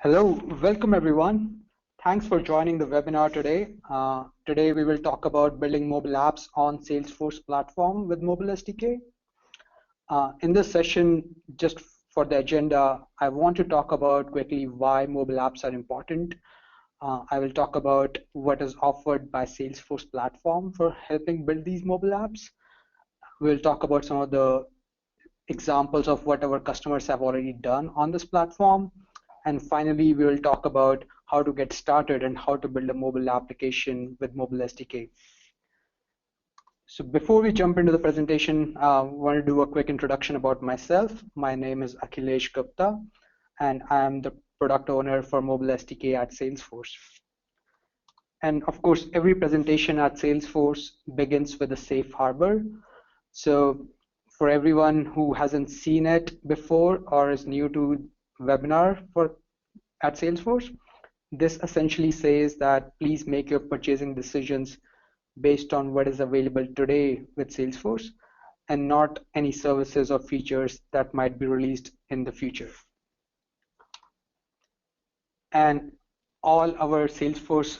Hello, welcome everyone. Thanks for joining the webinar today. Today we will talk about building mobile apps on Salesforce Platform with Mobile SDK. In this session, just for the agenda, I want to talk about quickly why mobile apps are important. I will talk about what is offered by Salesforce Platform for helping build these mobile apps. We'll talk about some of the examples of what our customers have already done on this platform. And finally, we will talk about how to get started and how to build a mobile application with Mobile SDK. So before we jump into the presentation, I want to do a quick introduction about myself. My name is Akhilesh Gupta, and I am the product owner for Mobile SDK at Salesforce. And of course, every presentation at Salesforce begins with a safe harbor. So for everyone who hasn't seen it before or is new to webinar at Salesforce, this essentially says that please make your purchasing decisions based on what is available today with Salesforce and not any services or features that might be released in the future. And all our Salesforce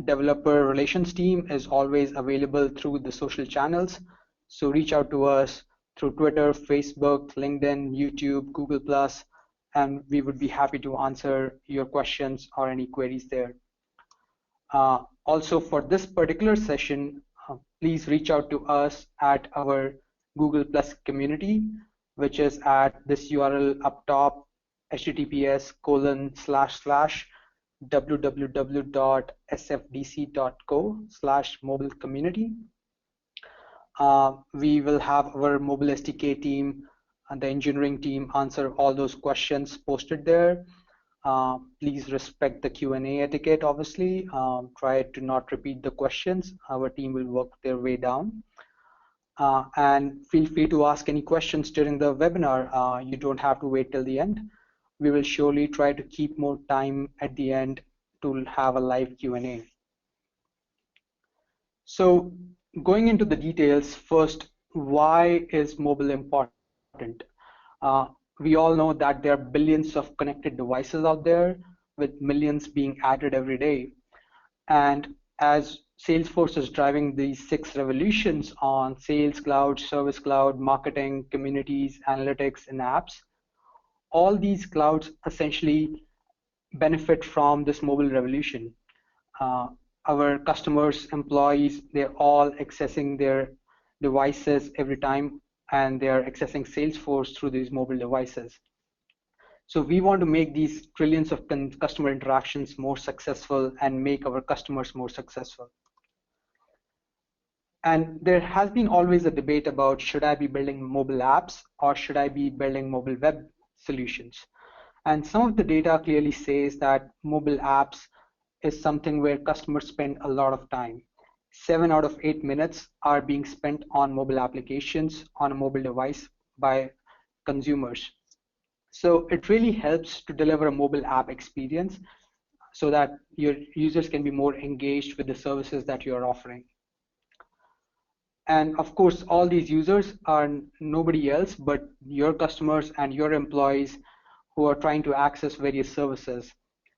developer relations team is always available through the social channels. So reach out to us through Twitter, Facebook, LinkedIn, YouTube, Google+, and we would be happy to answer your questions or any queries there. Also, for this particular session, please reach out to us at our Google+ community, which is at this URL up top, https://www.sfdc.co/mobile-community. We will have our Mobile SDK team and the engineering team answer all those questions posted there. Please respect the Q&A etiquette, obviously. Try to not repeat the questions. Our team will work their way down. And feel free to ask any questions during the webinar. You don't have to wait till the end. We will surely try to keep more time at the end to have a live Q&A. So going into the details, first, why is mobile important? We all know that there are billions of connected devices out there with millions being added every day. And as Salesforce is driving these 6 revolutions on Sales Cloud, Service Cloud, Marketing, Communities, Analytics, and Apps, all these clouds essentially benefit from this mobile revolution. Our customers, employees, they're all accessing their devices every time, and they're accessing Salesforce through these mobile devices. So we want to make these trillions of customer interactions more successful and make our customers more successful. And there has been always a debate about, should I be building mobile apps or should I be building mobile web solutions? And some of the data clearly says that mobile apps is something where customers spend a lot of time. 7 out of 8 minutes are being spent on mobile applications on a mobile device by consumers. So it really helps to deliver a mobile app experience so that your users can be more engaged with the services that you're offering. And of course, all these users are nobody else but your customers and your employees who are trying to access various services.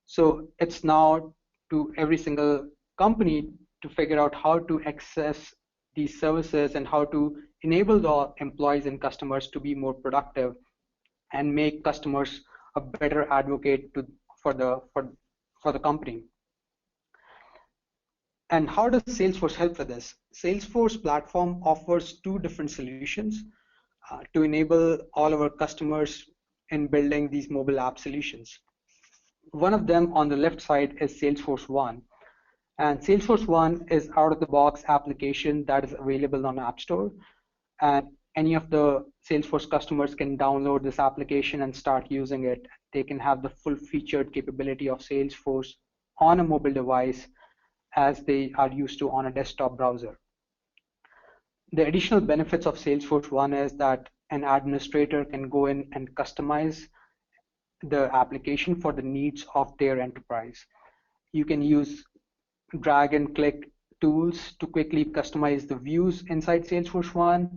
So it's now to every single company to figure out how to access these services and how to enable the employees and customers to be more productive and make customers a better advocate for the company. And how does Salesforce help with this? Salesforce Platform offers 2 different solutions to enable all our customers in building these mobile app solutions. One of them on the left side is Salesforce One. And Salesforce One is out-of-the-box application that is available on App Store. And any of the Salesforce customers can download this application and start using it. They can have the full featured capability of Salesforce on a mobile device as they are used to on a desktop browser. The additional benefits of Salesforce One is that an administrator can go in and customize the application for the needs of their enterprise. You can use drag and click tools to quickly customize the views inside Salesforce One.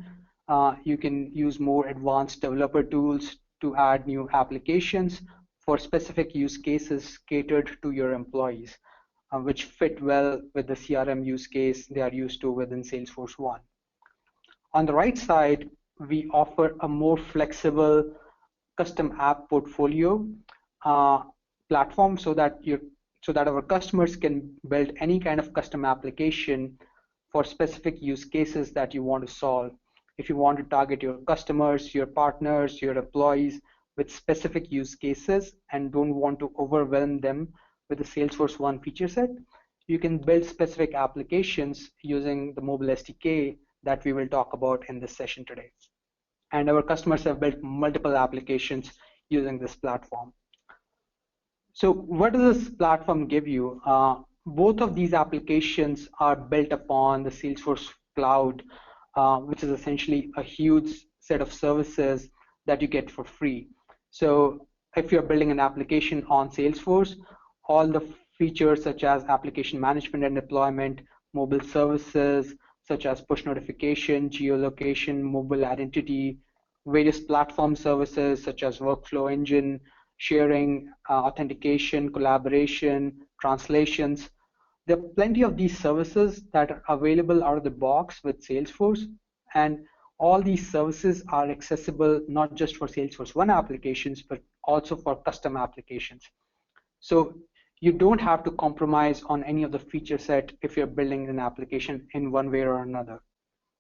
You can use more advanced developer tools to add new applications for specific use cases catered to your employees, which fit well with the CRM use case they are used to within Salesforce One. On the right side, we offer a more flexible custom app portfolio platform so that our customers can build any kind of custom application for specific use cases that you want to solve. If you want to target your customers, your partners, your employees with specific use cases and don't want to overwhelm them with the Salesforce One feature set, you can build specific applications using the mobile SDK that we will talk about in this session today. And our customers have built multiple applications using this platform. So what does this platform give you? Both of these applications are built upon the Salesforce Cloud, which is essentially a huge set of services that you get for free. So if you're building an application on Salesforce, all the features such as application management and deployment, mobile services such as push notification, geolocation, mobile identity, various platform services such as workflow engine, sharing, authentication, collaboration, translations. There are plenty of these services that are available out of the box with Salesforce, and all these services are accessible not just for Salesforce One applications, but also for custom applications. So you don't have to compromise on any of the feature set if you're building an application in one way or another.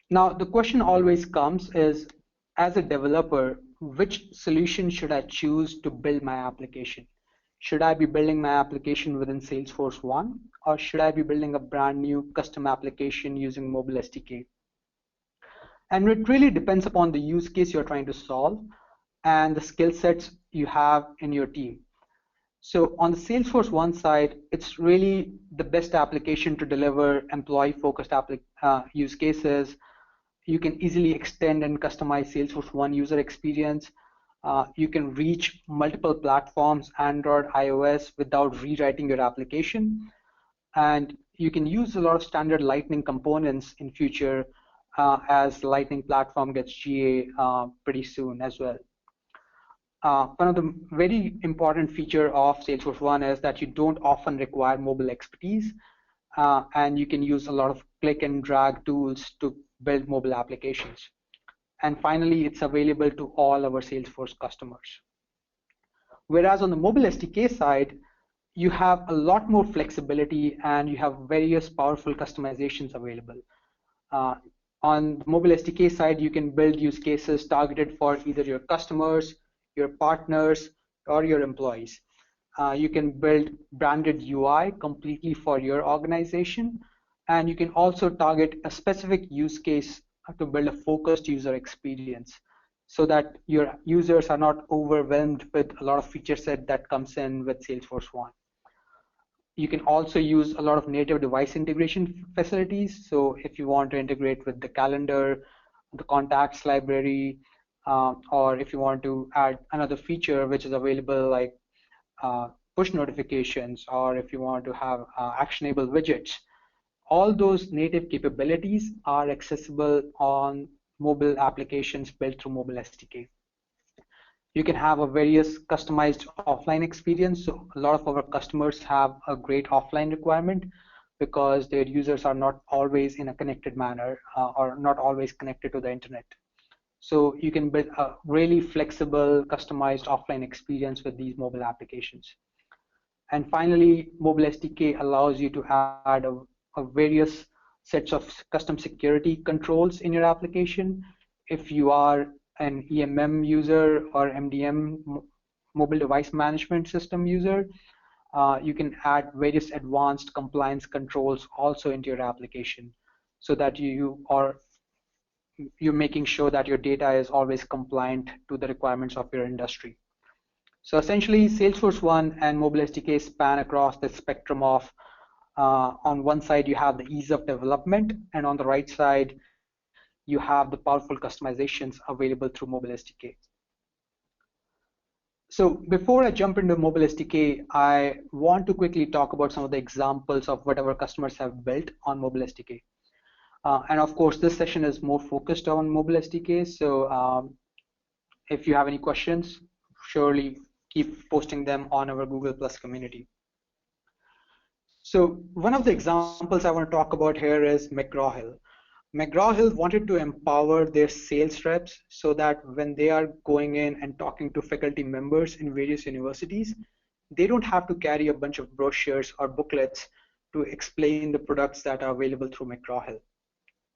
Now, the question always comes is, as a developer, which solution should I choose to build my application? Should I be building my application within Salesforce One, or should I be building a brand new custom application using mobile SDK? And it really depends upon the use case you're trying to solve and the skill sets you have in your team. So on the Salesforce One side, it's really the best application to deliver employee-focused use cases. You can easily extend and customize Salesforce One user experience. You can reach multiple platforms, Android, iOS, without rewriting your application. And you can use a lot of standard Lightning components in future as the Lightning platform gets GA pretty soon as well. One of the very important feature of Salesforce One is that you don't often require mobile expertise, and you can use a lot of click and drag tools to build mobile applications. And finally, it's available to all our Salesforce customers. Whereas on the mobile SDK side, you have a lot more flexibility and you have various powerful customizations available. On the mobile SDK side, you can build use cases targeted for either your customers, your partners, or your employees. You can build branded UI completely for your organization, and you can also target a specific use case to build a focused user experience so that your users are not overwhelmed with a lot of feature set that comes in with Salesforce One. You can also use a lot of native device integration facilities. So if you want to integrate with the calendar, the contacts library, or if you want to add another feature which is available like push notifications, or if you want to have actionable widgets, all those native capabilities are accessible on mobile applications built through mobile SDK. You can have a various customized offline experience. So a lot of our customers have a great offline requirement because their users are not always in a connected manner or not always connected to the internet. So you can build a really flexible, customized offline experience with these mobile applications. And finally, mobile SDK allows you to add a various sets of custom security controls in your application. If you are an EMM user or MDM, mobile device management system user, you can add various advanced compliance controls also into your application so that you're making sure that your data is always compliant to the requirements of your industry. So essentially, Salesforce One and mobile SDK span across the spectrum of, on one side, you have the ease of development, and on the right side, you have the powerful customizations available through mobile SDK. So before I jump into mobile SDK, I want to quickly talk about some of the examples of what our customers have built on mobile SDK. And of course, this session is more focused on mobile SDK. So if you have any questions, surely keep posting them on our Google Plus community. So one of the examples I want to talk about here is McGraw-Hill. McGraw-Hill wanted to empower their sales reps so that when they are going in and talking to faculty members in various universities, they don't have to carry a bunch of brochures or booklets to explain the products that are available through McGraw-Hill.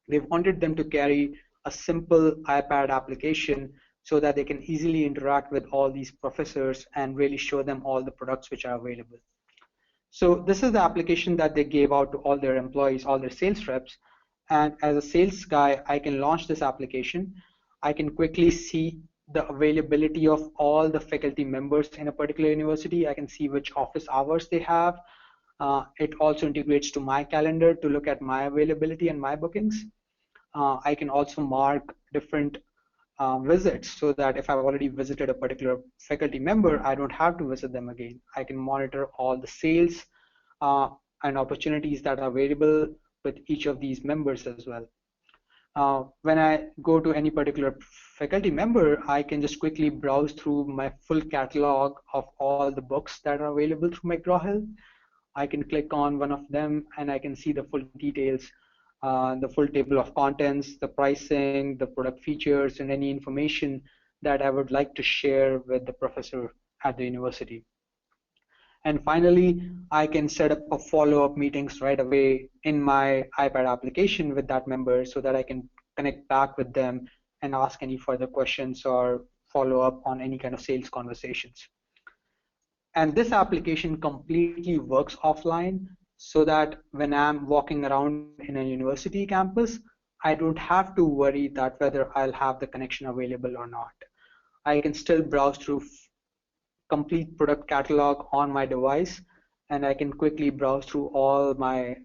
They wanted them to carry a simple iPad application so that they can easily interact with all these professors and really show them all the products which are available. So this is the application that they gave out to all their employees, all their sales reps. And as a sales guy, I can launch this application. I can quickly see the availability of all the faculty members in a particular university. I can see which office hours they have. It also integrates to my calendar to look at my availability and my bookings. I can also mark different visits so that if I've already visited a particular faculty member, I don't have to visit them again. I can monitor all the sales and opportunities that are available with each of these members as well. When I go to any particular faculty member, I can just quickly browse through my full catalog of all the books that are available through McGraw-Hill. I can click on one of them and I can see the full details, the full table of contents, the pricing, the product features, and any information that I would like to share with the professor at the university. And finally, I can set up a follow-up meetings right away in my iPad application with that member so that I can connect back with them and ask any further questions or follow up on any kind of sales conversations. And this application completely works offline so that when I'm walking around in a university campus, I don't have to worry that whether I'll have the connection available or not. I can still browse through complete product catalog on my device, and I can quickly browse through all my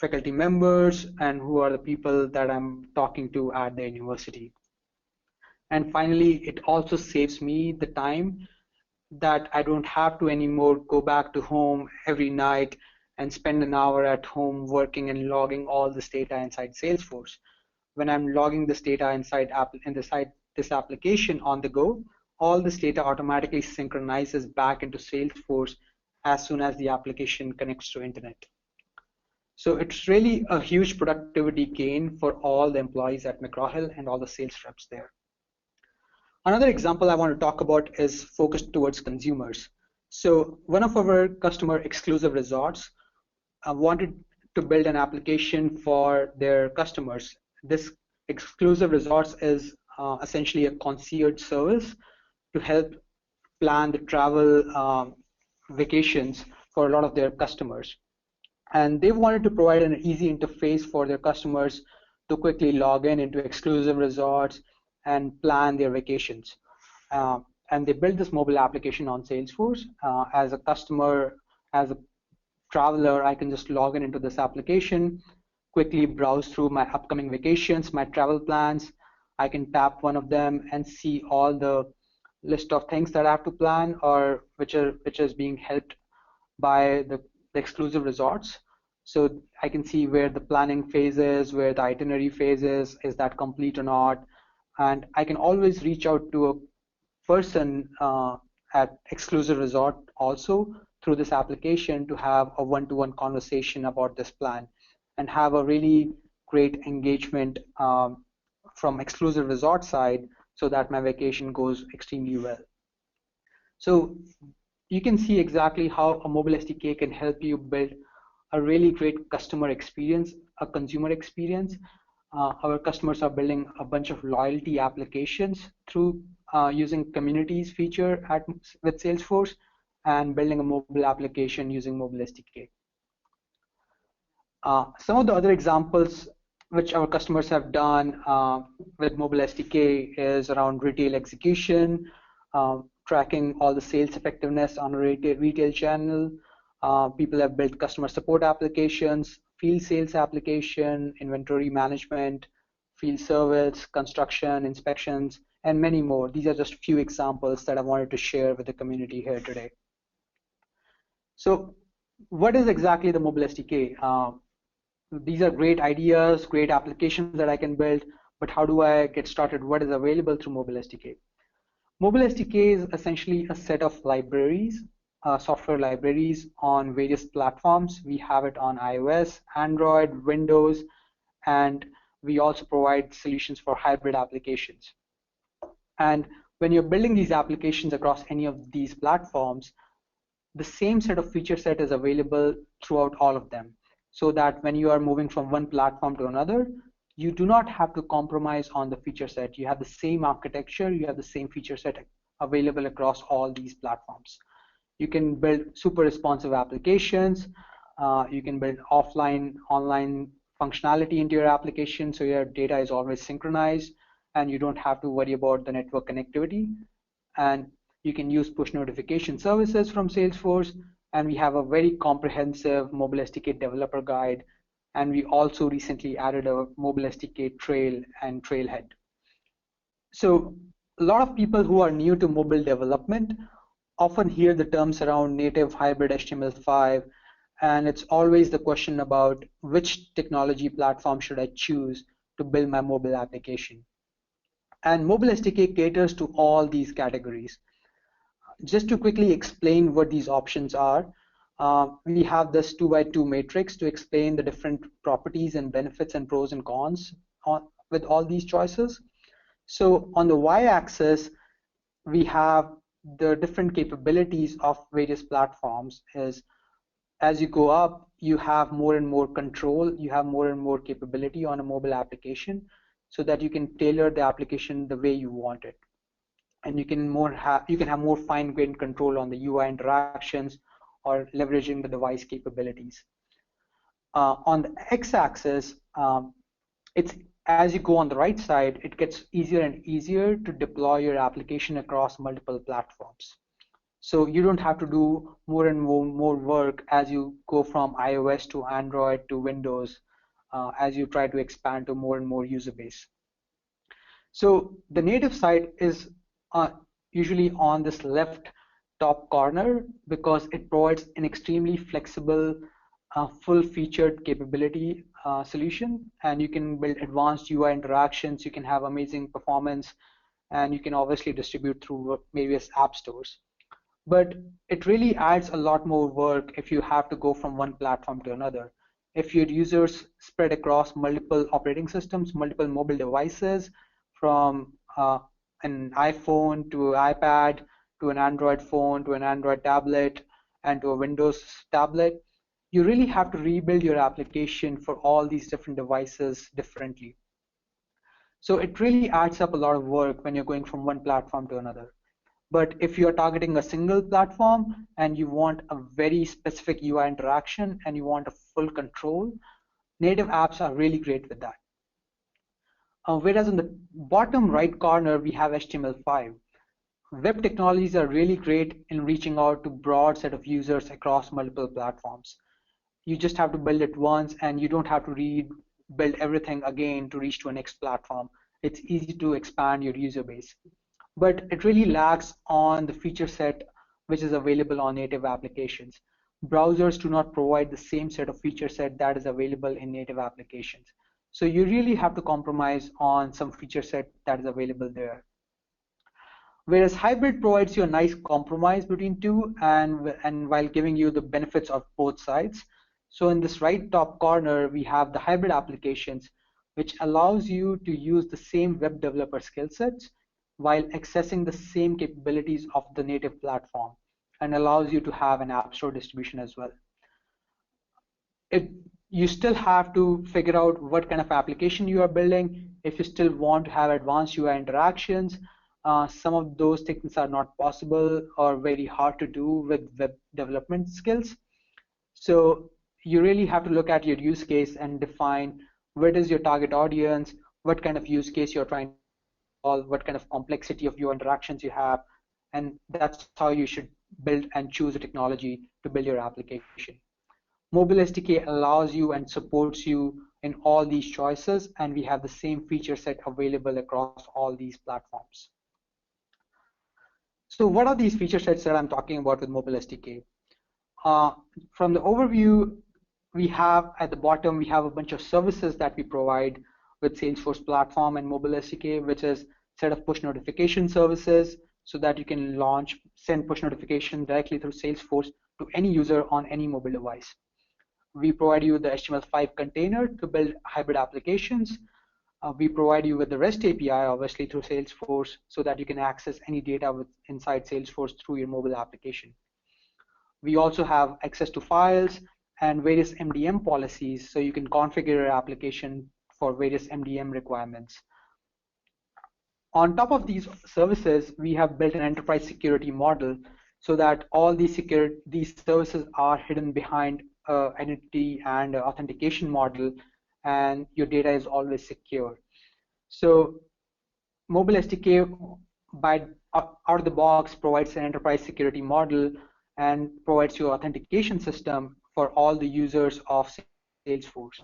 faculty members and who are the people that I'm talking to at the university. And finally, it also saves me the time that I don't have to anymore go back to home every night and spend an hour at home working and logging all this data inside Salesforce. When I'm logging this data inside this application on the go, all this data automatically synchronizes back into Salesforce as soon as the application connects to internet. So it's really a huge productivity gain for all the employees at McGraw-Hill and all the sales reps there. Another example I want to talk about is focused towards consumers. So one of our customer exclusive resorts wanted to build an application for their customers. This exclusive resorts is essentially a concierge service to help plan the travel vacations for a lot of their customers. And they wanted to provide an easy interface for their customers to quickly log in into exclusive resorts and plan their vacations. And they built this mobile application on Salesforce. As a customer, as a traveler, I can just log in into this application, quickly browse through my upcoming vacations, my travel plans. I can tap one of them and see all the list of things that I have to plan or which is being helped by the exclusive resorts. So I can see where the planning phase is, where the itinerary phase is that complete or not. And I can always reach out to a person at exclusive resort also through this application to have a one-to-one conversation about this plan and have a really great engagement from exclusive resort side so that my vacation goes extremely well. So you can see exactly how a mobile SDK can help you build a really great customer experience, a consumer experience. Our customers are building a bunch of loyalty applications through using communities feature with Salesforce and building a mobile application using mobile SDK. Some of the other examples which our customers have done with mobile SDK is around retail execution, tracking all the sales effectiveness on a retail channel. People have built customer support applications, field sales application, inventory management, field service, construction, inspections, and many more. These are just a few examples that I wanted to share with the community here today. So what is exactly the mobile SDK? These are great ideas, great applications that I can build, but how do I get started? What is available through mobile SDK? Mobile SDK is essentially a set of libraries, software libraries on various platforms. We have it on iOS, Android, Windows, and we also provide solutions for hybrid applications. And when you're building these applications across any of these platforms, the same set of feature set is available throughout all of them, so that when you are moving from one platform to another, you do not have to compromise on the feature set. You have the same architecture, you have the same feature set available across all these platforms. You can build super responsive applications. You can build offline, online functionality into your application, so your data is always synchronized and you don't have to worry about the network connectivity. And you can use push notification services from Salesforce. And we have a very comprehensive Mobile SDK developer guide. And we also recently added a Mobile SDK trail and trailhead. So a lot of people who are new to mobile development often hear the terms around native hybrid HTML5, and it's always the question about which technology platform should I choose to build my mobile application. And Mobile SDK caters to all these categories. Just to quickly explain what these options are, we have this 2x2 matrix to explain the different properties and benefits and pros and cons with all these choices. So on the y-axis, we have the different capabilities of various platforms. As you go up, you have more and more control, you have more and more capability on a mobile application, so that you can tailor the application the way you want it. And you can have more fine-grained control on the UI interactions or leveraging the device capabilities. On the x-axis, it's as you go on the right side, it gets easier and easier to deploy your application across multiple platforms. So you don't have to do more and more work as you go from iOS to Android to Windows, as you try to expand to more and more user base. So the native side is usually on this left top corner because it provides an extremely flexible, full-featured capability solution, and you can build advanced UI interactions, you can have amazing performance, and you can obviously distribute through various app stores. But it really adds a lot more work if you have to go from one platform to another. If your users spread across multiple operating systems, multiple mobile devices, from an iPhone to an iPad to an Android phone to an Android tablet and to a Windows tablet, you really have to rebuild your application for all these different devices differently. So it really adds up a lot of work when you're going from one platform to another. But if you're targeting a single platform and you want a very specific UI interaction and you want a full control, native apps are really great with that. Whereas on the bottom right corner, we have HTML5. Web technologies are really great in reaching out to a broad set of users across multiple platforms. You just have to build it once and you don't have to rebuild everything again to reach to a next platform. It's easy to expand your user base. But it really lacks on the feature set which is available on native applications. Browsers do not provide the same set of feature set that is available in native applications. So you really have to compromise on some feature set that is available there. Whereas hybrid provides you a nice compromise between two and while giving you the benefits of both sides. So in this right top corner, we have the hybrid applications, which allows you to use the same web developer skill sets while accessing the same capabilities of the native platform, and allows you to have an app store distribution as well. You still have to figure out what kind of application you are building. If you still want to have advanced UI interactions, some of those things are not possible or very hard to do with web development skills. So you really have to look at your use case and define what is your target audience, what kind of use case you're trying to solve, what kind of complexity of your interactions you have, and that's how you should build and choose a technology to build your application. Mobile SDK allows you and supports you in all these choices, and we have the same feature set available across all these platforms. So what are these feature sets that I'm talking about with Mobile SDK? From the overview, we have at the bottom, we have a bunch of services that we provide with Salesforce Platform and Mobile SDK, which is a set of push notification services. so that you can send push notification directly through Salesforce to any user on any mobile device. We provide you the HTML5 container to build hybrid applications. We provide you with the REST API, obviously through Salesforce, so that you can access any data inside Salesforce through your mobile application. We also have access to files and various MDM policies, so you can configure your application for various MDM requirements. On top of these services, we have built an enterprise security model so that all these services are hidden behind identity and authentication model, and your data is always secure. So Mobile SDK out of the box provides an enterprise security model and provides your authentication system for all the users of Salesforce.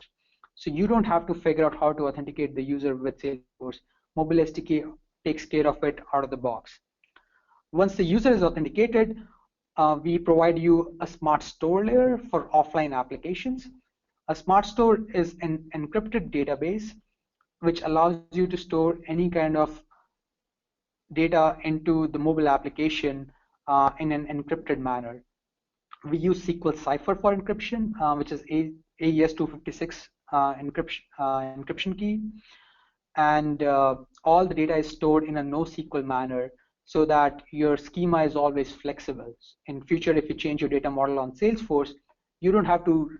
So you don't have to figure out how to authenticate the user with Salesforce. Mobile SDK takes care of it out of the box. Once the user is authenticated, we provide you a smart store layer for offline applications. A smart store is an encrypted database which allows you to store any kind of data into the mobile application in an encrypted manner. We use SQL Cipher for encryption, which is AES 256 encryption key, and all the data is stored in a NoSQL manner so that your schema is always flexible. In future, if you change your data model on Salesforce, you don't have to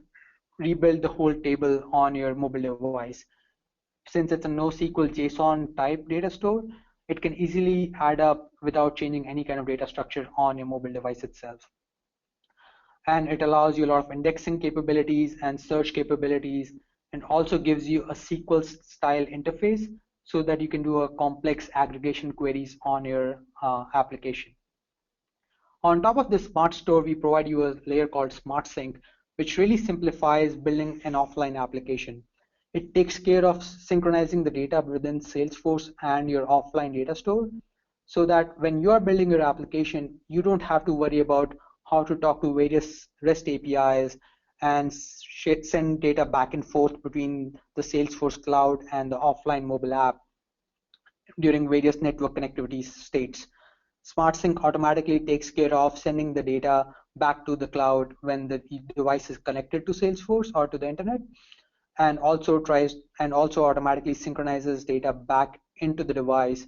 rebuild the whole table on your mobile device. Since it's a NoSQL JSON type data store, it can easily add up without changing any kind of data structure on your mobile device itself. And it allows you a lot of indexing capabilities and search capabilities, and also gives you a SQL style interface so that you can do a complex aggregation queries on your application. On top of this smart store, we provide you a layer called SmartSync, which really simplifies building an offline application. It takes care of synchronizing the data within Salesforce and your offline data store, so that when you are building your application, you don't have to worry about how to talk to various REST APIs and send data back and forth between the Salesforce cloud and the offline mobile app during various network connectivity states. SmartSync automatically takes care of sending the data back to the cloud when the device is connected to Salesforce or to the internet, and also automatically synchronizes data back into the device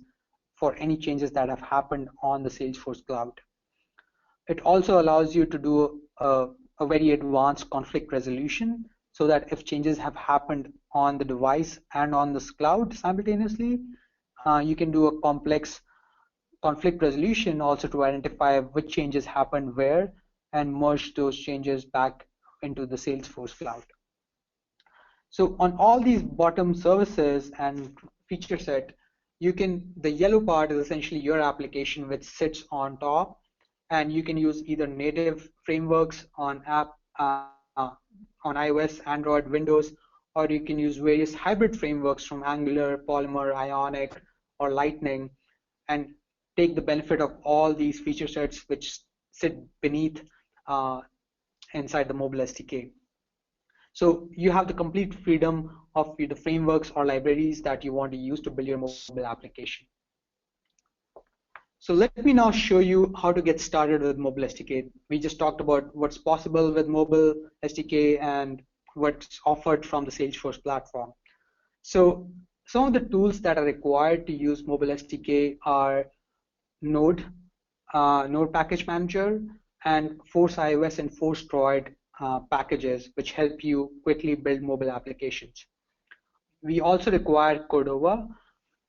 for any changes that have happened on the Salesforce cloud. It also allows you to do a very advanced conflict resolution, so that if changes have happened on the device and on this cloud simultaneously, you can do a complex conflict resolution also to identify which changes happened where and merge those changes back into the Salesforce cloud. So on all these bottom services and feature set, the yellow part is essentially your application which sits on top, and you can use either native frameworks on iOS, Android, Windows, or you can use various hybrid frameworks from Angular, Polymer, Ionic, or Lightning, and take the benefit of all these feature sets which sit beneath inside the mobile SDK. So you have the complete freedom of the frameworks or libraries that you want to use to build your mobile application. So let me now show you how to get started with mobile SDK. We just talked about what's possible with mobile SDK and what's offered from the Salesforce platform. So some of the tools that are required to use mobile SDK are Node, Node Package Manager, and Force iOS and Force Droid packages, which help you quickly build mobile applications. We also require Cordova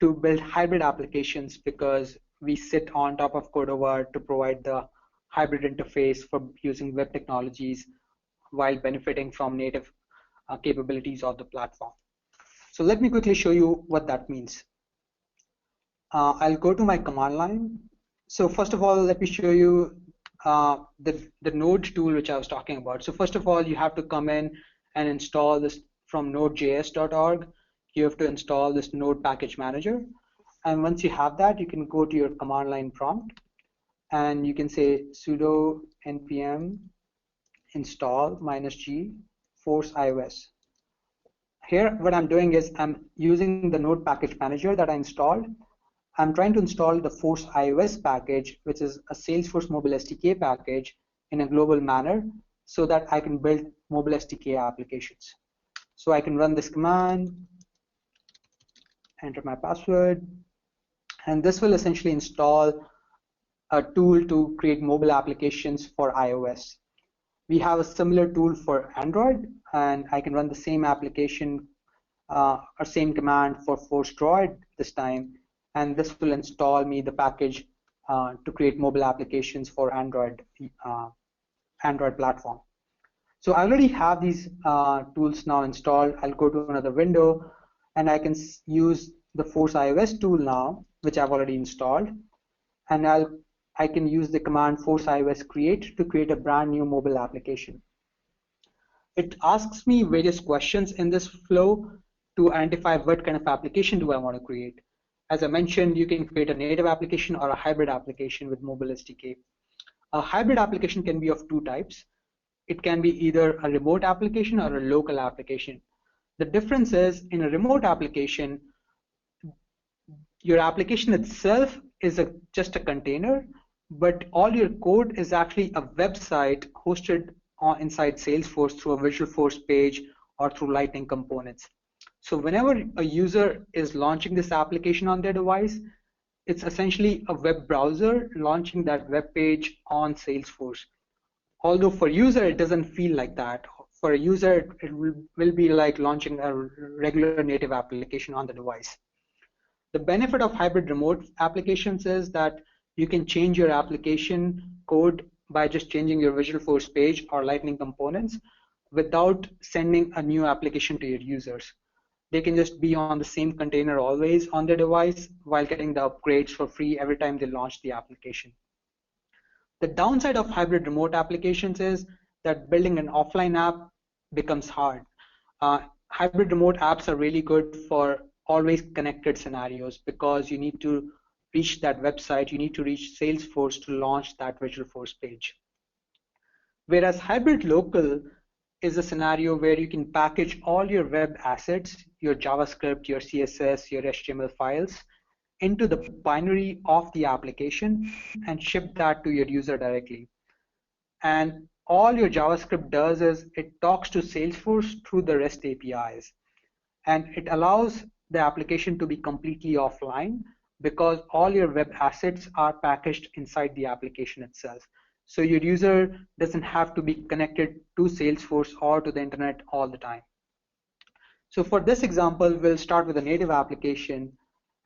to build hybrid applications, because we sit on top of Cordova to provide the hybrid interface for using web technologies while benefiting from native capabilities of the platform. So let me quickly show you what that means. I'll go to my command line. So first of all, let me show you the Node tool which I was talking about. So first of all, you have to come in and install this from nodejs.org. You have to install this Node Package Manager. And once you have that, you can go to your command line prompt, and you can say sudo npm install -g force iOS. Here, what I'm doing is I'm using the Node Package Manager that I installed, I'm trying to install the Force iOS package, which is a Salesforce Mobile SDK package, in a global manner so that I can build mobile SDK applications. So I can run this command, enter my password, and this will essentially install a tool to create mobile applications for iOS. We have a similar tool for Android, and I can run the same application or same command for Force Droid this time, and this will install me the package to create mobile applications for Android platform. So I already have these tools now installed. I'll go to another window, and I can use the Force iOS tool now, which I've already installed, and I can use the command force iOS create to create a brand new mobile application. It asks me various questions in this flow to identify what kind of application do I want to create. As I mentioned, you can create a native application or a hybrid application with mobile SDK. A hybrid application can be of two types. It can be either a remote application or a local application. The difference is, in a remote application, your application itself is just a container, but all your code is actually a website hosted inside Salesforce through a Visualforce page or through Lightning components. So whenever a user is launching this application on their device, it's essentially a web browser launching that web page on Salesforce. Although for user, it doesn't feel like that. For a user, it will be like launching a regular native application on the device. The benefit of hybrid remote applications is that you can change your application code by just changing your Visualforce page or Lightning components without sending a new application to your users. They can just be on the same container always on their device while getting the upgrades for free every time they launch the application. The downside of hybrid remote applications is that building an offline app becomes hard. Hybrid remote apps are really good for always connected scenarios because you need to reach that website, you need to reach Salesforce to launch that Visualforce page. Whereas hybrid local is a scenario where you can package all your web assets, your JavaScript, your CSS, your HTML files, into the binary of the application and ship that to your user directly. And all your JavaScript does is it talks to Salesforce through the REST APIs. And it allows the application to be completely offline because all your web assets are packaged inside the application itself. So your user doesn't have to be connected to Salesforce or to the internet all the time. So for this example, we'll start with a native application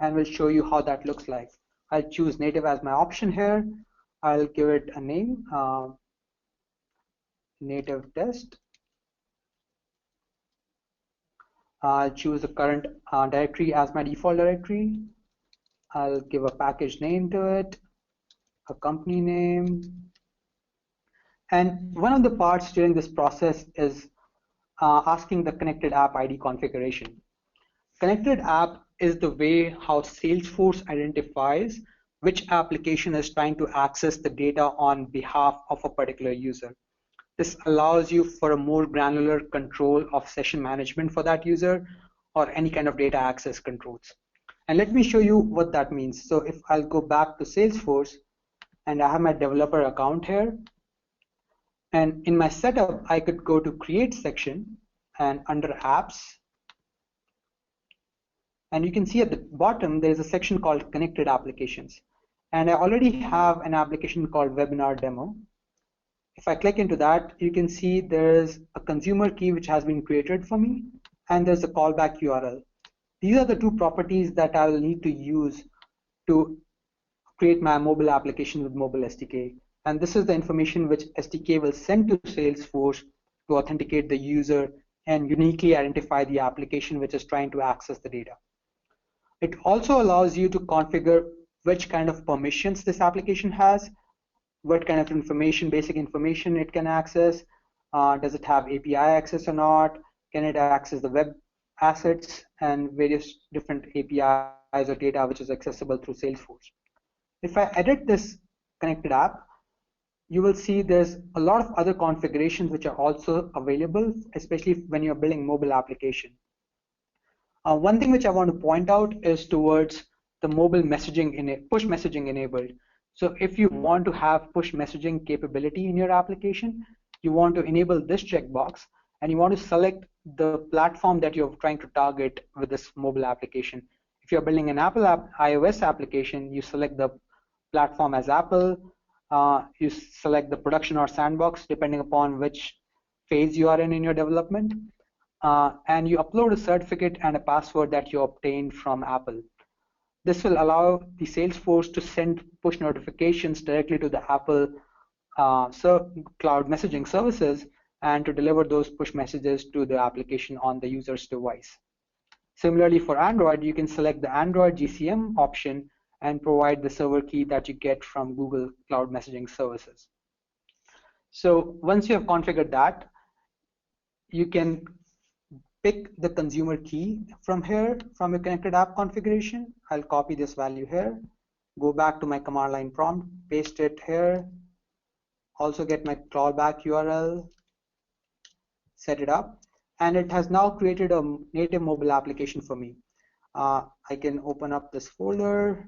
and we'll show you how that looks like. I'll choose native as my option here. I'll give it a name, native test. I'll choose the current directory as my default directory. I'll give a package name to it, a company name. And one of the parts during this process is asking the connected app ID configuration. Connected app is the way how Salesforce identifies which application is trying to access the data on behalf of a particular user. This allows you for a more granular control of session management for that user or any kind of data access controls. And let me show you what that means. So if I'll go back to Salesforce and I have my developer account here, and in my setup, I could go to create section and under apps, and you can see at the bottom, there's a section called connected applications. And I already have an application called webinar demo. If I click into that, you can see there's a consumer key which has been created for me, and there's a callback URL. These are the two properties that I will need to use to create my mobile application with mobile SDK. And this is the information which SDK will send to Salesforce to authenticate the user and uniquely identify the application which is trying to access the data. It also allows you to configure which kind of permissions this application has, what kind of information, basic information it can access. Does it have API access or not? Can it access the web assets and various different APIs or data which is accessible through Salesforce? If I edit this connected app, you will see there's a lot of other configurations which are also available, especially when you're building mobile application. One thing which I want to point out is towards the mobile messaging push messaging enabled. So if you want to have push messaging capability in your application, you want to enable this checkbox, and you want to select the platform that you're trying to target with this mobile application. If you're building an iOS application, you select the platform as Apple. You select the production or sandbox, depending upon which phase you are in your development. And you upload a certificate and a password that you obtained from Apple. This will allow the Salesforce to send push notifications directly to the Apple cloud messaging services and to deliver those push messages to the application on the user's device. Similarly, for Android, you can select the Android GCM option and provide the server key that you get from Google Cloud Messaging Services. So once you have configured that, you can pick the consumer key from here, from your connected app configuration. I'll copy this value here, go back to my command line prompt, paste it here, also get my callback URL, set it up, and it has now created a native mobile application for me. I can open up this folder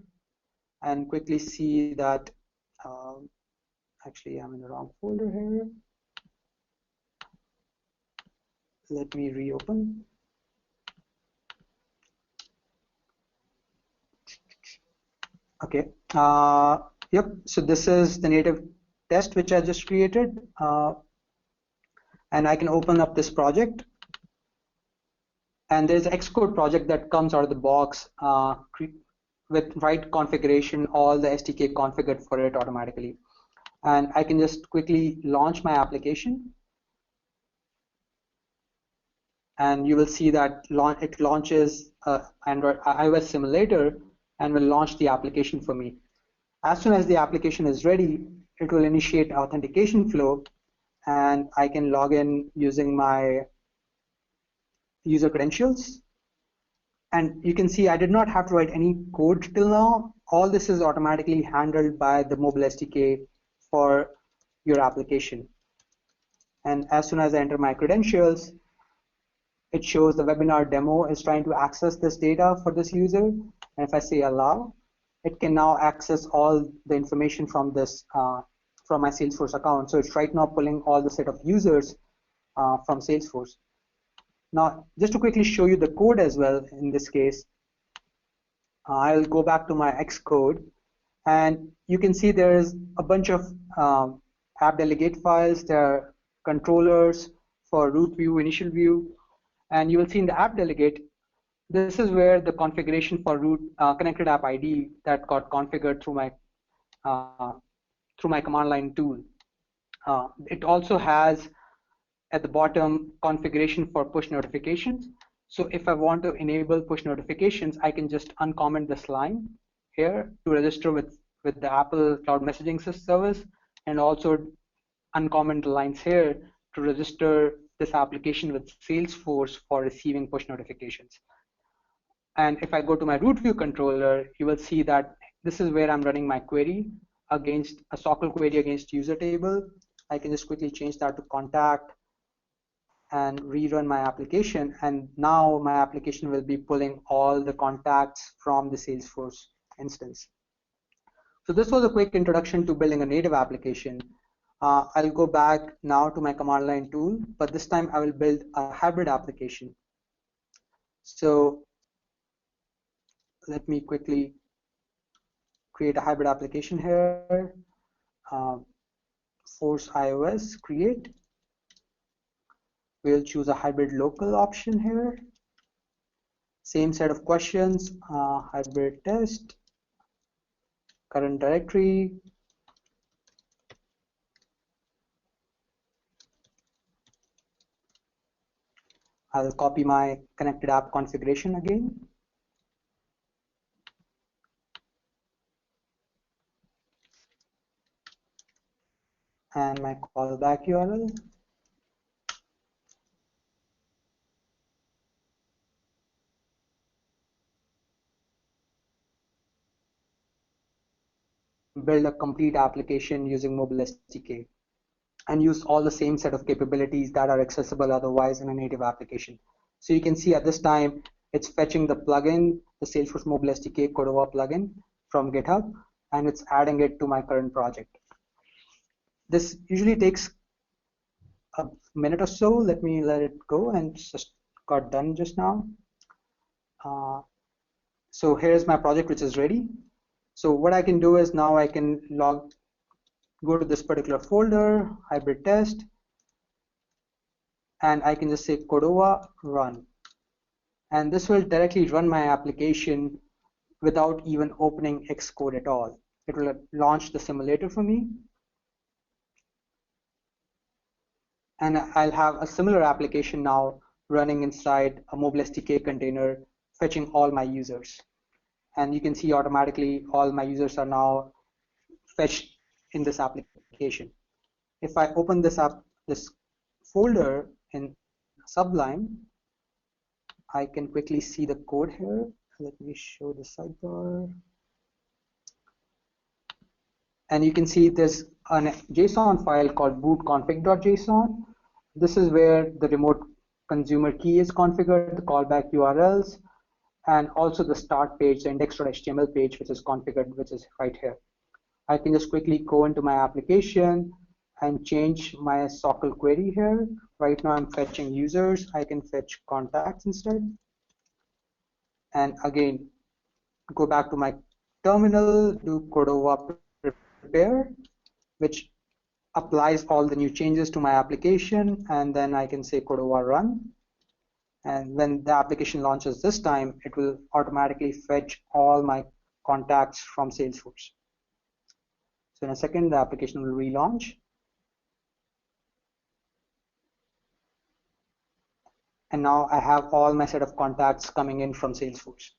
and quickly see that, actually I'm in the wrong folder here. Let me reopen. Okay, yep, so this is the native test which I just created, and I can open up this project, and there's an Xcode project that comes out of the box with right configuration, all the SDK configured for it automatically. And I can just quickly launch my application, and you will see that it launches Android iOS simulator and will launch the application for me. As soon as the application is ready, it will initiate authentication flow, and I can log in using my user credentials. And you can see I did not have to write any code till now. All this is automatically handled by the mobile SDK for your application. And as soon as I enter my credentials, it shows the webinar demo is trying to access this data for this user. And if I say allow, it can now access all the information from this from my Salesforce account. So it's right now pulling all the set of users from Salesforce. Now, just to quickly show you the code as well, in this case, I'll go back to my Xcode, and you can see there is a bunch of app delegate files. There are controllers for root view, initial view, and you will see in the app delegate, this is where the configuration for root connected app ID that got configured through my command line tool. It also has at the bottom configuration for push notifications. So if I want to enable push notifications, I can just uncomment this line here to register with the Apple Cloud Messaging Service, and also uncomment the lines here to register this application with Salesforce for receiving push notifications. And if I go to my root view controller, you will see that this is where I'm running my query against a SOQL query against user table. I can just quickly change that to contact and rerun my application, and now my application will be pulling all the contacts from the Salesforce instance. So this was a quick introduction to building a native application. I'll go back now to my command line tool, but this time I will build a hybrid application. So let me quickly create a hybrid application here. Force iOS create. We'll choose a hybrid local option here. Same set of questions, hybrid test, current directory. I'll copy my connected app configuration again. And my callback URL. Build a complete application using mobile SDK and use all the same set of capabilities that are accessible otherwise in a native application. So you can see at this time, It's fetching the plugin, the Salesforce Mobile SDK Cordova plugin from GitHub, and it's adding it to my current project. This usually takes a minute or so. Let it go, and just got done just now. So here's my project, which is ready. So what I can do is now I can go to this particular folder, hybrid test, and I can just say Cordova run. And this will directly run my application without even opening Xcode at all. It will launch the simulator for me. And I'll have a similar application now running inside a mobile SDK container, fetching all my users. And you can see automatically all my users are now fetched in this application. If I open this folder in Sublime, I can quickly see the code here. Let me show the sidebar. And you can see there's a JSON file called bootconfig.json. This is where the remote consumer key is configured, the callback URLs, and also the start page, the index.html page, which is configured, which is right here. I can just quickly go into my application and change my SOQL query here. Right now I'm fetching users. I can fetch contacts instead. And again, go back to my terminal, do Cordova prepare, which applies all the new changes to my application, and then I can say Cordova run. And when the application launches this time, it will automatically fetch all my contacts from Salesforce. So in a second, the application will relaunch. And now I have all my set of contacts coming in from Salesforce.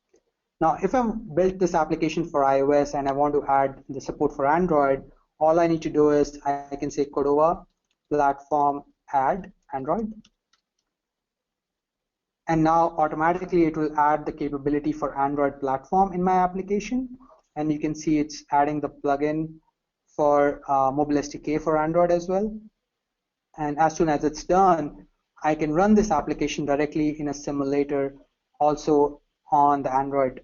Now, if I've built this application for iOS and I want to add the support for Android, all I need to do is I can say Cordova platform add Android. And now automatically it will add the capability for Android platform in my application. And you can see it's adding the plugin for Mobile SDK for Android as well. And as soon as it's done, I can run this application directly in a simulator also on the Android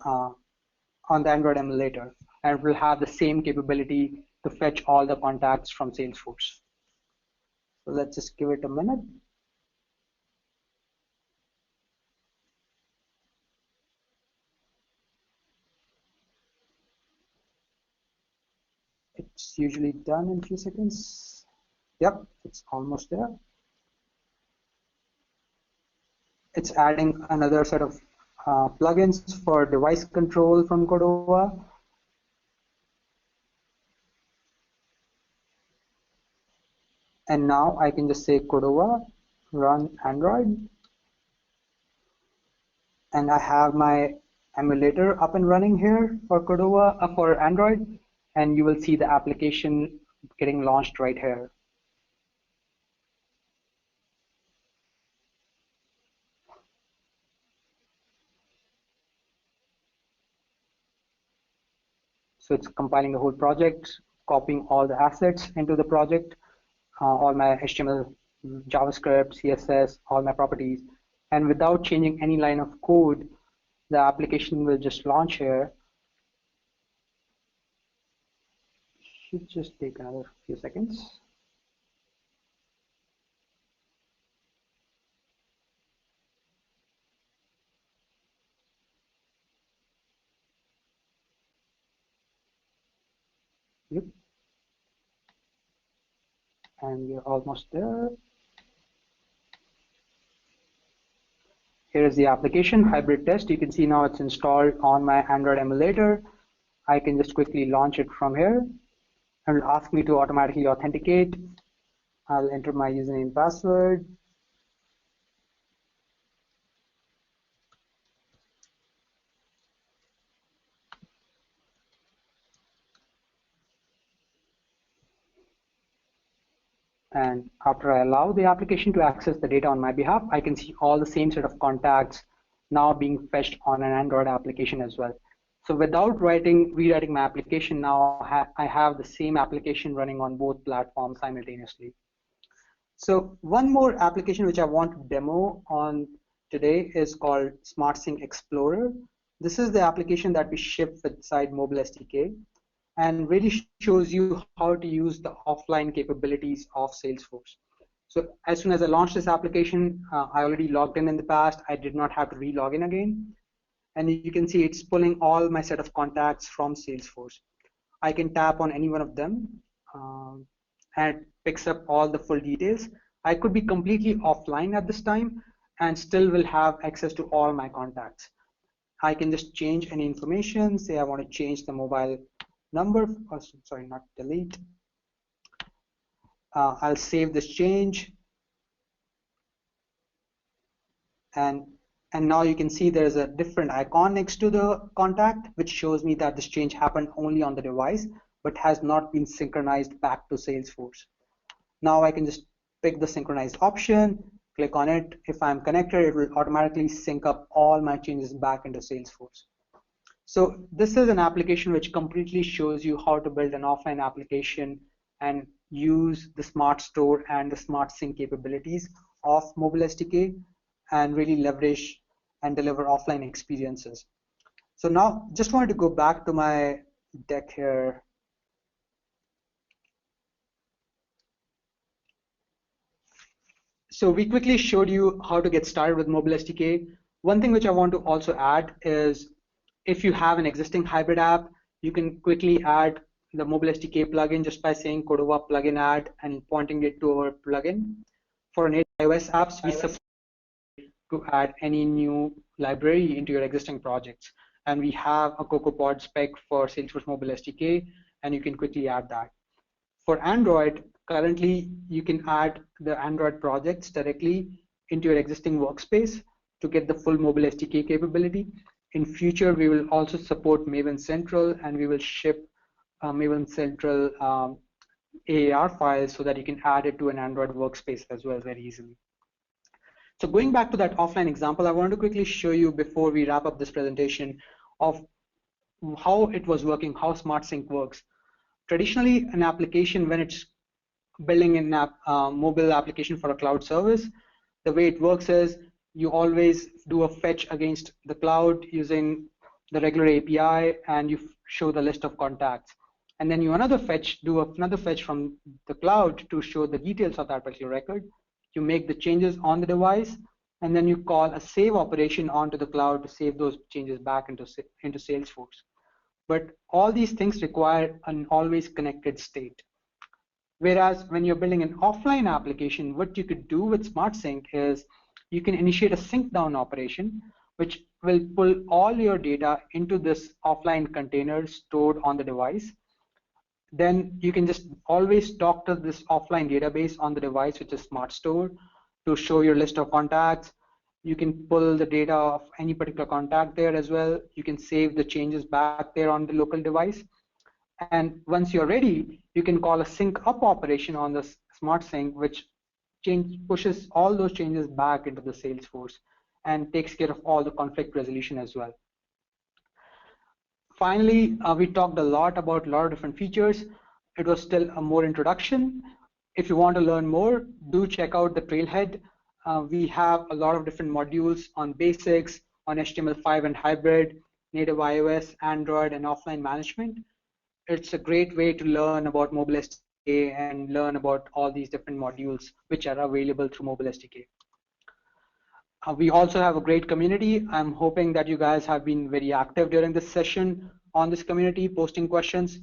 emulator, and it will have the same capability to fetch all the contacts from Salesforce. So let's just give it a minute. It's usually done in a few seconds. Yep, it's almost there. It's adding another set of plugins for device control from Cordova. And now I can just say Cordova run Android. And I have my emulator up and running here for Cordova for Android. And you will see the application getting launched right here. So it's compiling the whole project, copying all the assets into the project, all my HTML, JavaScript, CSS, all my properties. And without changing any line of code, the application will just launch here. Should just take another few seconds. Yep. And we're almost there. Here is the application, hybrid test. You can see now it's installed on my Android emulator. I can just quickly launch it from here. And it'll ask me to automatically authenticate. I'll enter my username and password. And after I allow the application to access the data on my behalf, I can see all the same set of contacts now being fetched on an Android application as well. So without rewriting my application, now I have the same application running on both platforms simultaneously. So one more application which I want to demo on today is called SmartSync Explorer. This is the application that we ship inside Mobile SDK and really shows you how to use the offline capabilities of Salesforce. So as soon as I launched this application, I already logged in the past. I did not have to re-log in again. And you can see it's pulling all my set of contacts from Salesforce. I can tap on any one of them and it picks up all the full details. I could be completely offline at this time and still will have access to all my contacts. I can just change any information. Say I want to change the mobile number. Oh, sorry, not delete. I'll save this change. And now you can see there's a different icon next to the contact, which shows me that this change happened only on the device, but has not been synchronized back to Salesforce. Now I can just pick the synchronize option, click on it. If I'm connected, it will automatically sync up all my changes back into Salesforce. So this is an application which completely shows you how to build an offline application and use the Smart Store and the SmartSync capabilities of Mobile SDK and really leverage and deliver offline experiences. So now just wanted to go back to my deck here. So we quickly showed you how to get started with Mobile SDK. One thing which I want to also add is if you have an existing hybrid app, you can quickly add the Mobile SDK plugin just by saying Cordova plugin add and pointing it to our plugin. For native iOS apps, we support to add any new library into your existing projects. And we have a CocoaPod spec for Salesforce Mobile SDK, and you can quickly add that. For Android, currently you can add the Android projects directly into your existing workspace to get the full Mobile SDK capability. In future, we will also support Maven Central, and we will ship Maven Central AAR files so that you can add it to an Android workspace as well very easily. So going back to that offline example, I wanted to quickly show you before we wrap up this presentation of how it was working, how SmartSync works. Traditionally, an application, when it's building an app, mobile application for a cloud service, the way it works is you always do a fetch against the cloud using the regular API, and you show the list of contacts. And then you do another fetch from the cloud to show the details of that particular record. You make the changes on the device, and then you call a save operation onto the cloud to save those changes back into Salesforce. But all these things require an always connected state. Whereas when you're building an offline application, what you could do with SmartSync is you can initiate a sync down operation, which will pull all your data into this offline container stored on the device. Then you can just always talk to this offline database on the device, which is SmartStore, to show your list of contacts. You can pull the data of any particular contact there as well. You can save the changes back there on the local device. And once you're ready, you can call a sync up operation on the SmartSync, which pushes all those changes back into the Salesforce and takes care of all the conflict resolution as well. Finally, we talked a lot about a lot of different features. It was still a more introduction. If you want to learn more, do check out the Trailhead. We have a lot of different modules on basics, on HTML5 and hybrid, native iOS, Android, and offline management. It's a great way to learn about Mobile SDK and learn about all these different modules which are available through Mobile SDK. We also have a great community. I'm hoping that you guys have been very active during this session on this community, posting questions.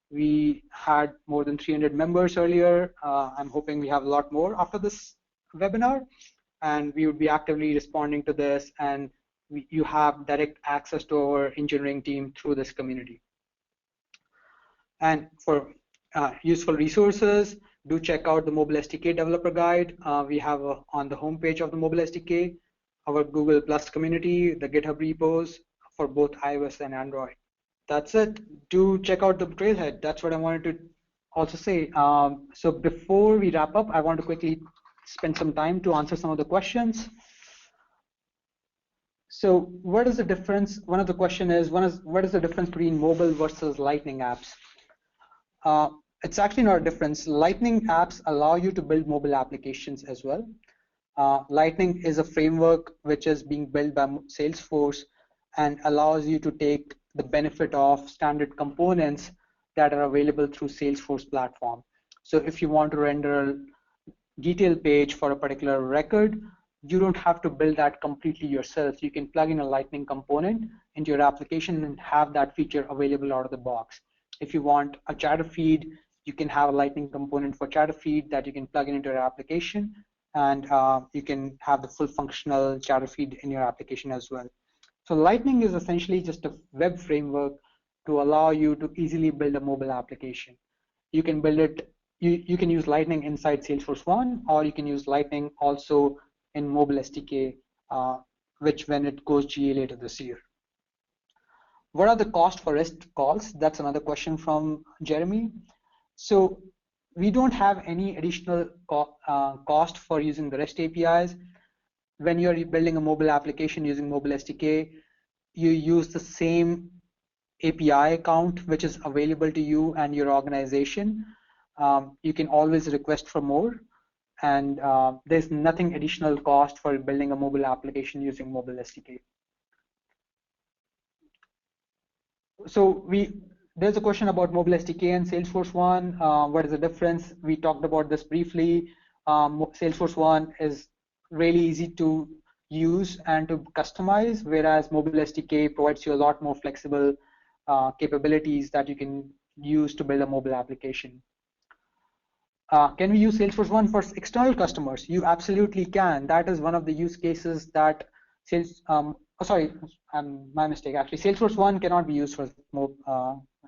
We had more than 300 members earlier. I'm hoping we have a lot more after this webinar, and we would be actively responding to this, and you have direct access to our engineering team through this community. And for useful resources, do check out the Mobile SDK Developer Guide. We have on the homepage of the Mobile SDK, our Google Plus community, the GitHub repos for both iOS and Android. That's it. Do check out the Trailhead. That's what I wanted to also say. So before we wrap up, I want to quickly spend some time to answer some of the questions. So what is the difference? One of the question is, what is the difference between mobile versus Lightning apps? It's actually not a difference. Lightning apps allow you to build mobile applications as well. Lightning is a framework which is being built by Salesforce and allows you to take the benefit of standard components that are available through Salesforce Platform. So if you want to render a detail page for a particular record, you don't have to build that completely yourself. You can plug in a Lightning component into your application and have that feature available out of the box. If you want a chatter feed, you can have a Lightning component for chatter feed that you can plug into your application, and you can have the full functional chatter feed in your application as well. So Lightning is essentially just a web framework to allow you to easily build a mobile application. You can build it, you can use Lightning inside Salesforce One, or you can use Lightning also in Mobile SDK, which when it goes GA later this year. What are the costs for REST calls? That's another question from Jeremy. So we don't have any additional cost for using the REST APIs. When you're building a mobile application using Mobile SDK, you use the same API account which is available to you and your organization. You can always request for more, and there's nothing additional cost for building a mobile application using Mobile SDK. So there's a question about Mobile SDK and Salesforce One. What is the difference? We talked about this briefly. Salesforce One is really easy to use and to customize, whereas Mobile SDK provides you a lot more flexible capabilities that you can use to build a mobile application. Can we use Salesforce One for external customers? You absolutely can. That is one of the use cases that my mistake. Actually, Salesforce One cannot be used for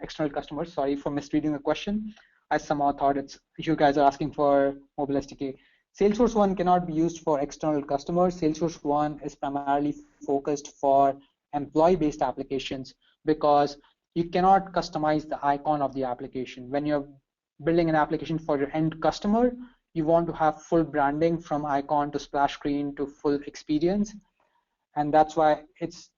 external customers. Sorry for misreading the question. I somehow thought you guys are asking for Mobile SDK. Salesforce One cannot be used for external customers. Salesforce One is primarily focused for employee-based applications because you cannot customize the icon of the application. When you're building an application for your end customer, you want to have full branding from icon to splash screen to full experience. And that's why it's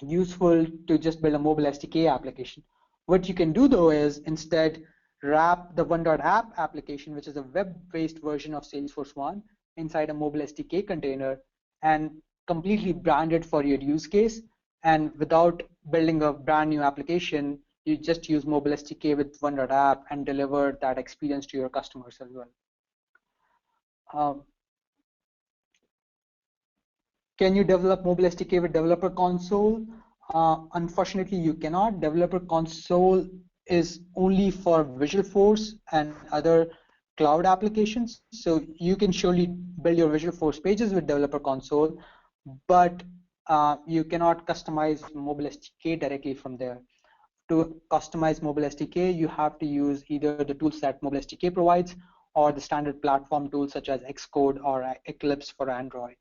useful to just build a mobile SDK application. What you can do though is instead wrap the one.app application, which is a web-based version of Salesforce One, inside a mobile SDK container and completely brand it for your use case. And without building a brand new application, you just use mobile SDK with one.app and deliver that experience to your customers as well. Can you develop mobile SDK with Developer Console? Unfortunately, you cannot. Developer Console is only for Visualforce and other cloud applications. So you can surely build your Visualforce pages with Developer Console, but you cannot customize mobile SDK directly from there. To customize mobile SDK, you have to use either the tools that mobile SDK provides or the standard platform tools such as Xcode or Eclipse for Android.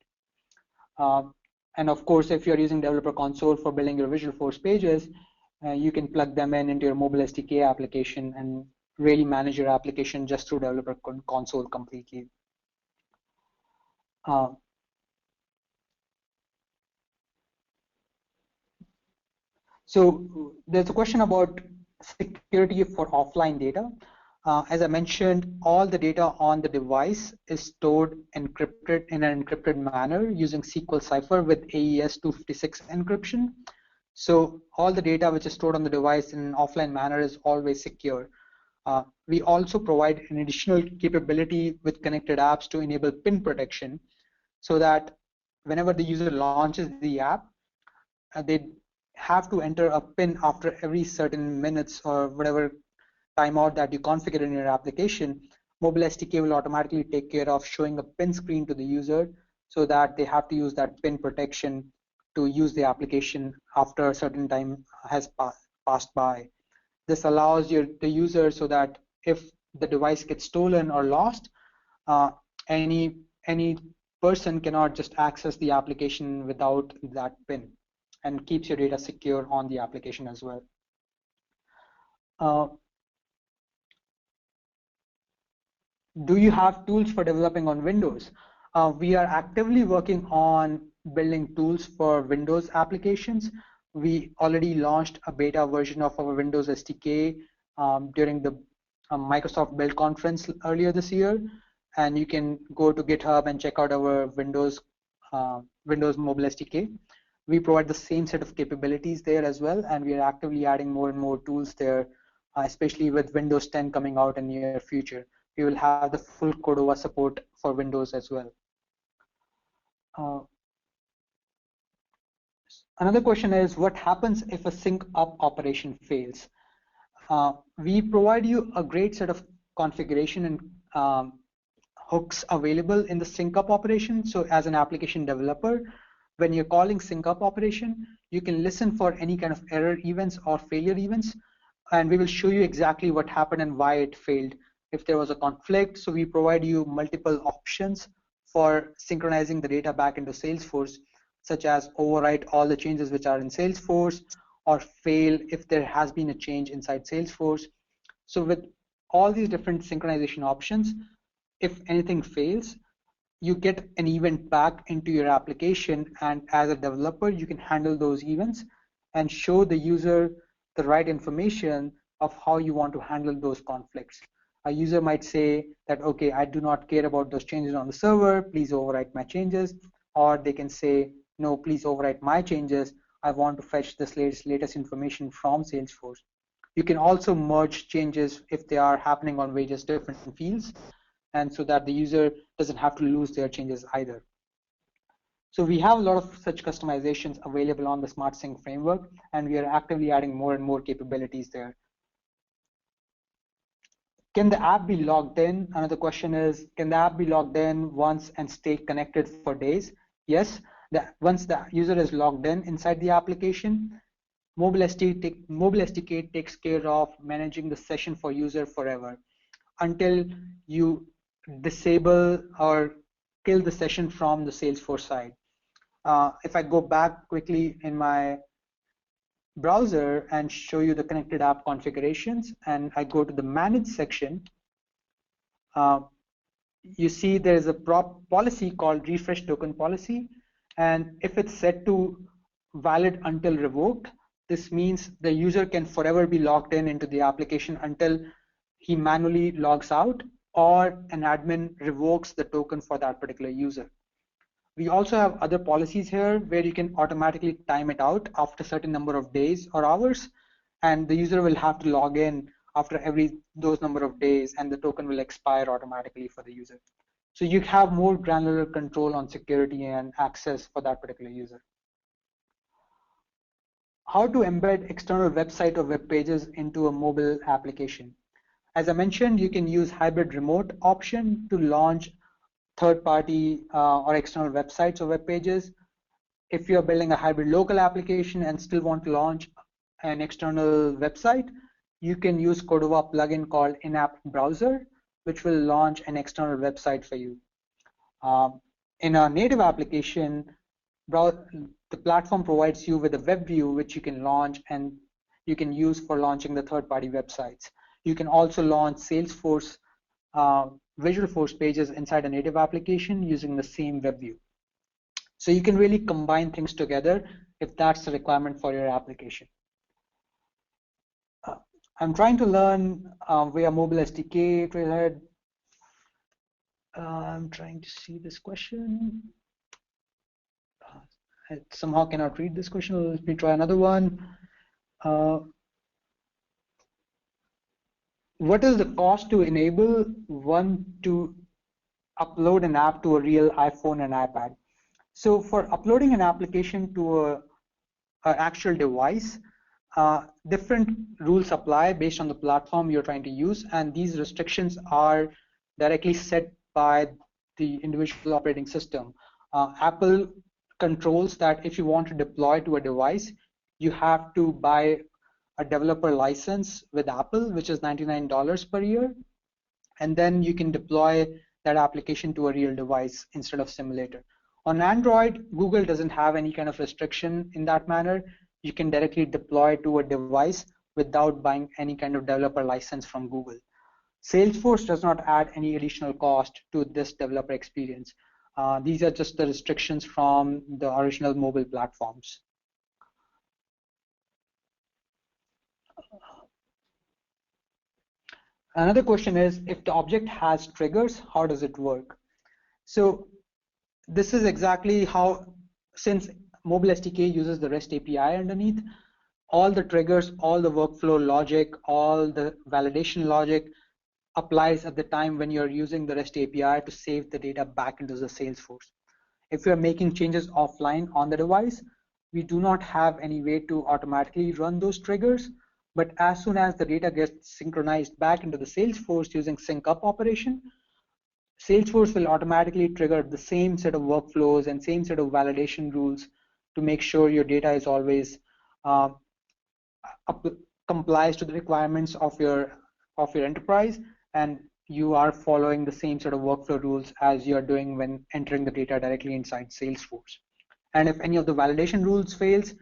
And of course, if you're using Developer Console for building your Visualforce pages, you can plug them into your mobile SDK application and really manage your application just through Developer Console completely. So there's a question about security for offline data. As I mentioned, all the data on the device is stored encrypted in an encrypted manner using SQL Cipher with AES 256 encryption. So all the data which is stored on the device in an offline manner is always secure. We also provide an additional capability with connected apps to enable PIN protection so that whenever the user launches the app, they have to enter a PIN after every certain minutes or whatever timeout that you configure in your application. Mobile SDK will automatically take care of showing a PIN screen to the user so that they have to use that PIN protection to use the application after a certain time has passed by. This allows the user so that if the device gets stolen or lost, any person cannot just access the application without that PIN, and keeps your data secure on the application as well. Do you have tools for developing on Windows? We are actively working on building tools for Windows applications. We already launched a beta version of our Windows SDK during the Microsoft Build conference earlier this year. and you can go to GitHub and check out our Windows Mobile SDK. We provide the same set of capabilities there as well, and we are actively adding more and more tools there, especially with Windows 10 coming out in the near future. We will have the full Cordova support for Windows as well. Another question is, what happens if a sync up operation fails? We provide you a great set of configuration and hooks available in the sync up operation. So as an application developer, when you're calling sync up operation, you can listen for any kind of error events or failure events, and we will show you exactly what happened and why it failed. If there was a conflict, so we provide you multiple options for synchronizing the data back into Salesforce, such as overwrite all the changes which are in Salesforce, or fail if there has been a change inside Salesforce. So with all these different synchronization options, if anything fails, you get an event back into your application, and as a developer, you can handle those events and show the user the right information of how you want to handle those conflicts. A user might say that, okay, I do not care about those changes on the server, please overwrite my changes. Or they can say, no, please overwrite my changes. I want to fetch this latest information from Salesforce. You can also merge changes if they are happening on various different fields, and so that the user doesn't have to lose their changes either. So we have a lot of such customizations available on the SmartSync framework, and we are actively adding more and more capabilities there. Can the app be logged in? Another question is, can the app be logged in once and stay connected for days? Yes, once the user is logged in inside the application, Mobile SDK takes care of managing the session for user forever until you disable or kill the session from the Salesforce side. If I go back quickly in my browser and show you the connected app configurations, and I go to the manage section, you see there is a policy called refresh token policy, and if it's set to valid until revoked, this means the user can forever be logged in into the application until he manually logs out or an admin revokes the token for that particular user. We also have other policies here where you can automatically time it out after a certain number of days or hours, and the user will have to log in after those number of days, and the token will expire automatically for the user. So you have more granular control on security and access for that particular user. How to embed external website or web pages into a mobile application. As I mentioned, you can use hybrid remote option to launch third-party or external websites or web pages. If you're building a hybrid local application and still want to launch an external website, you can use Cordova plugin called in-app browser, which will launch an external website for you. In a native application, the platform provides you with a web view which you can launch and you can use for launching the third-party websites. You can also launch Salesforce Visualforce pages inside a native application using the same web view. So you can really combine things together if that's the requirement for your application. I'm trying to learn via Mobile SDK, Trailhead. I'm trying to see this question. I somehow cannot read this question. Let me try another one. What is the cost to enable one to upload an app to a real iPhone and iPad? So for uploading an application to an actual device, different rules apply based on the platform you're trying to use, and these restrictions are directly set by the individual operating system. Apple controls that if you want to deploy to a device, you have to buy a developer license with Apple, which is $99 per year, and then you can deploy that application to a real device instead of simulator. On Android, Google doesn't have any kind of restriction in that manner. You can directly deploy to a device without buying any kind of developer license from Google. Salesforce does not add any additional cost to this developer experience. These are just the restrictions from the original mobile platforms. Another question is, if the object has triggers, how does it work? So this is exactly how, since Mobile SDK uses the REST API underneath, all the triggers, all the workflow logic, all the validation logic applies at the time when you're using the REST API to save the data back into the Salesforce. If you're making changes offline on the device, we do not have any way to automatically run those triggers. But as soon as the data gets synchronized back into the Salesforce using sync up operation, Salesforce will automatically trigger the same set of workflows and same set of validation rules to make sure your data is always complies to the requirements of your enterprise, and you are following the same sort of workflow rules as you're doing when entering the data directly inside Salesforce. And if any of the validation rules fails,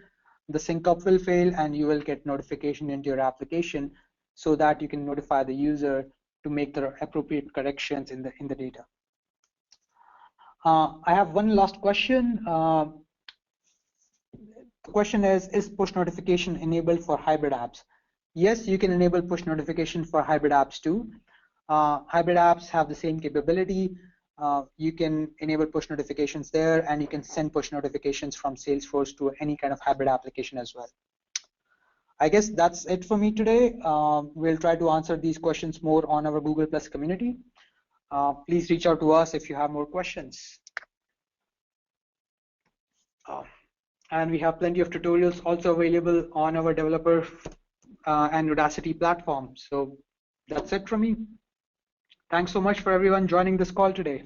the sync up will fail and you will get notification into your application so that you can notify the user to make the appropriate corrections in the data. I have one last question. The question is push notification enabled for hybrid apps? Yes, you can enable push notification for hybrid apps too. Hybrid apps have the same capability. You can enable push notifications there, and you can send push notifications from Salesforce to any kind of hybrid application as well. I guess that's it for me today. We'll try to answer these questions more on our Google Plus community. Please reach out to us if you have more questions. And we have plenty of tutorials also available on our developer and Udacity platform. So that's it from me. Thanks so much for everyone joining this call today.